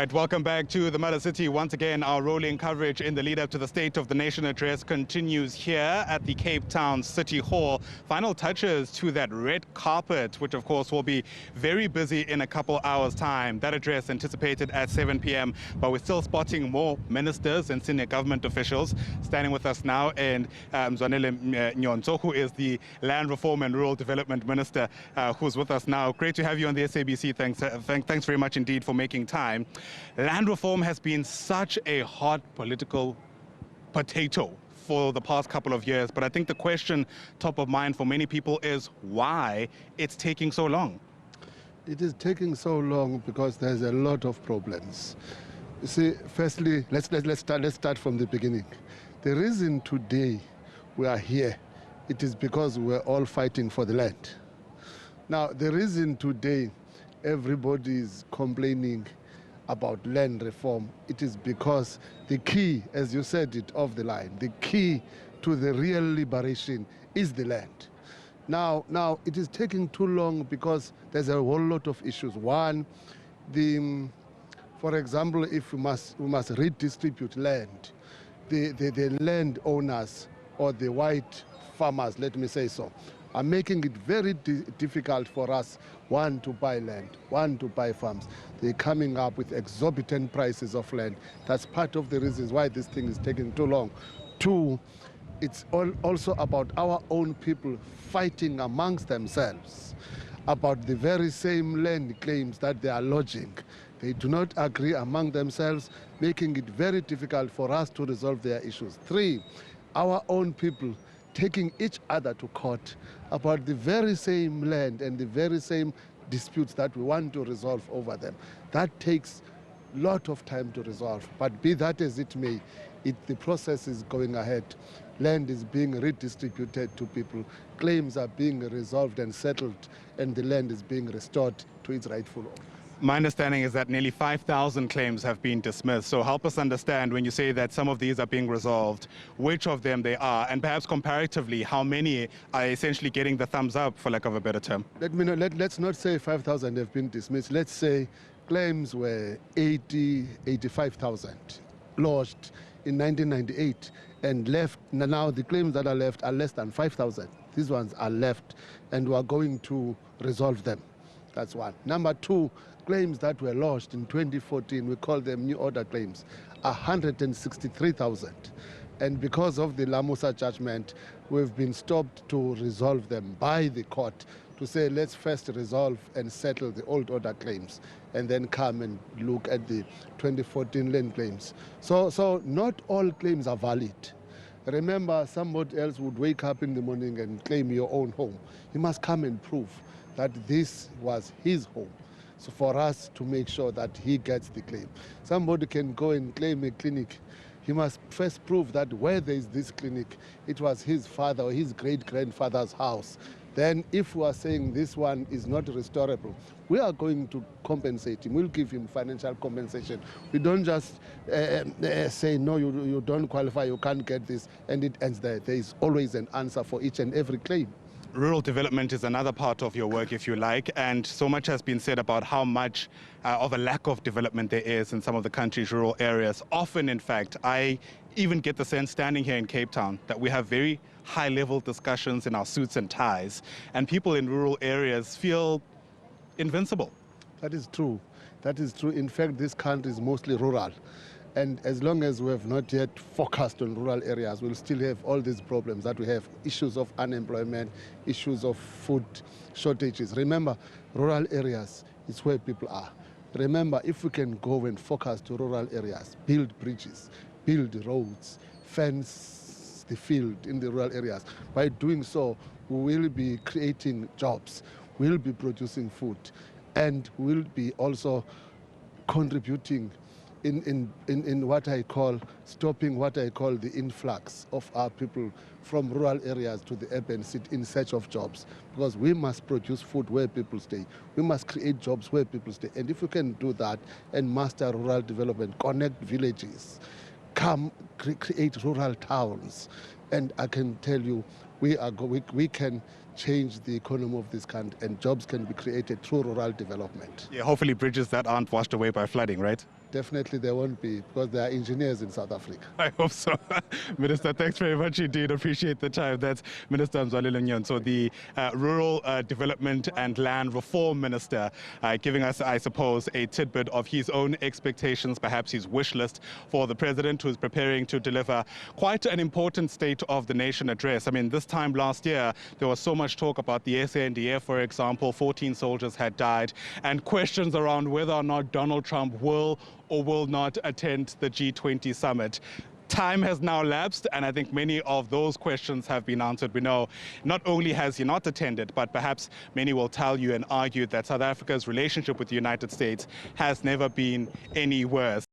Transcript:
right, welcome back to the Mother City. Once again, our rolling coverage in the lead-up to the State of the Nation address continues here at the Cape Town City Hall. Final touches to that red carpet, which of course will be very busy in a couple hours' time. That address anticipated at 7 p.m., but we're still spotting more ministers and senior government officials standing with us now. And Zwanele Nyonso, who is the Land Reform and Rural Development Minister, who's with us now. Great to have you on the SABC. Thanks very much indeed for making time. Land reform has been such a hot political potato for the past couple of years, but I think the question top of mind for many people is why it's taking so long. It is taking so long because there's a lot of problems. You see, firstly, let's start from the beginning. The reason today we are here, it is because we're all fighting for the land. Now, the reason today everybody is complaining about land reform, it is because the key, as you said it off the line, the key to the real liberation is the land. Now it is taking too long because there's a whole lot of issues. One, for example, if we must redistribute land, the land owners or the white farmers, let me say so, are making it very difficult for us, one, to buy land, one, to buy farms. They're coming up with exorbitant prices of land. That's part of the reasons why this thing is taking too long. Two, it's also about our own people fighting amongst themselves about the very same land claims that they are lodging. They do not agree among themselves, making it very difficult for us to resolve their issues. Three, our own people taking each other to court about the very same land and the very same disputes that we want to resolve over them. That takes a lot of time to resolve. But be that as it may, the process is going ahead. Land is being redistributed to people. Claims are being resolved and settled, and the land is being restored to its rightful owner. My understanding is that nearly 5,000 claims have been dismissed. So help us understand, when you say that some of these are being resolved, which of them they are, and perhaps comparatively, how many are essentially getting the thumbs up, for lack of a better term? Let's not say 5,000 have been dismissed. Let's say claims were 85,000 lodged in 1998 and left. Now the claims that are left are less than 5,000. These ones are left, and we are going to resolve them. That's one. Number two, claims that were lodged in 2014, we call them new order claims, 163,000. And because of the Lamusa judgment, we've been stopped to resolve them by the court to say, let's first resolve and settle the old order claims and then come and look at the 2014 land claims. So not all claims are valid. Remember, somebody else would wake up in the morning and claim your own home. You must come and prove that this was his home. So for us to make sure that he gets the claim. Somebody can go and claim a clinic. He must first prove that where there is this clinic, it was his father or his great-grandfather's house. Then if we are saying this one is not restorable, we are going to compensate him. We'll give him financial compensation. We don't just say, no, you don't qualify, you can't get this, and it ends there. There is always an answer for each and every claim. Rural development is another part of your work, if you like, and so much has been said about how much of a lack of development there is in some of the country's rural areas. Often, in fact, I even get the sense standing here in Cape Town that we have very high-level discussions in our suits and ties, and people in rural areas feel invincible. That is true. That is true. In fact, this country is mostly rural. And as long as we have not yet focused on rural areas, we'll still have all these problems that we have, issues of unemployment, issues of food shortages. Remember, rural areas is where people are. Remember, if we can go and focus to rural areas, build bridges, build roads, fence the field in the rural areas, by doing so, we will be creating jobs, we'll be producing food, and we'll be also contributing in what I call, stopping what I call the influx of our people from rural areas to the urban city in search of jobs. Because we must produce food where people stay. We must create jobs where people stay. And if we can do that and master rural development, connect villages, create rural towns, and I can tell you, we can change the economy of this country, and jobs can be created through rural development. Yeah, hopefully bridges that aren't washed away by flooding, right? definitely there won't be, because there are engineers in South Africa. I hope so. Minister, thanks very much indeed. Appreciate the time. That's Minister Mzwalile Nyonso, the Rural Development and Land Reform Minister, giving us, I suppose, a tidbit of his own expectations, perhaps his wish list for the president, who's preparing to deliver quite an important State of the Nation address. I mean, this time last year, there was so much talk about the SANDF, for example. 14 soldiers had died, and questions around whether or not Donald Trump will or will not attend the G20 summit. Time has now lapsed, and I think many of those questions have been answered. We know not only has he not attended, but perhaps many will tell you and argue that South Africa's relationship with the United States has never been any worse.